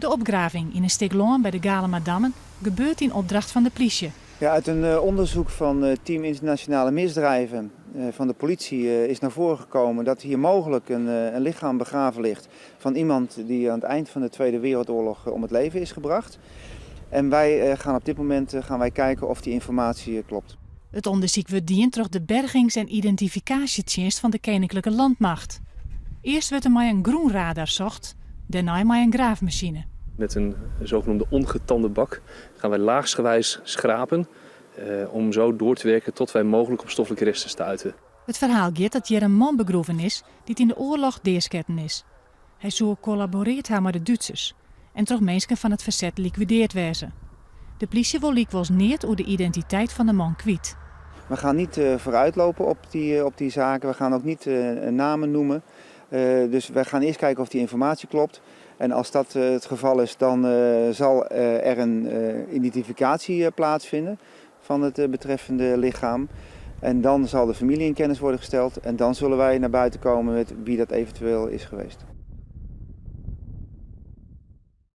De opgraving in een stuk land bij de Galemadammen gebeurt in opdracht van de politie. Ja, uit een onderzoek van Team Internationale Misdrijven van de politie is naar voren gekomen dat hier mogelijk een lichaam begraven ligt van iemand die aan het eind van de Tweede Wereldoorlog om het leven is gebracht. En wij gaan op dit moment kijken of die informatie klopt. Het onderzoek wordt dient door de bergings- en identificatiedienst van de Koninklijke Landmacht. Eerst werd er maar een groenradar zocht, daarna maar een graafmachine. Met een zogenoemde ongetande bak gaan wij laagsgewijs schrapen om zo door te werken tot wij mogelijk op stoffelijke resten stuiten. Het verhaal gaat dat hier een man begroeven is die in de oorlog deersketten is. Hij zou collaboreerd hebben met de Duitsers en toch mensen van het verzet liquideerd wezen. De politie wil likwijls niet over de identiteit van de man kwijt. We gaan niet vooruitlopen op die zaken, we gaan ook niet namen noemen. Dus wij gaan eerst kijken of die informatie klopt. En als dat het geval is, dan zal er een identificatie plaatsvinden van het betreffende lichaam. En dan zal de familie in kennis worden gesteld en dan zullen wij naar buiten komen met wie dat eventueel is geweest.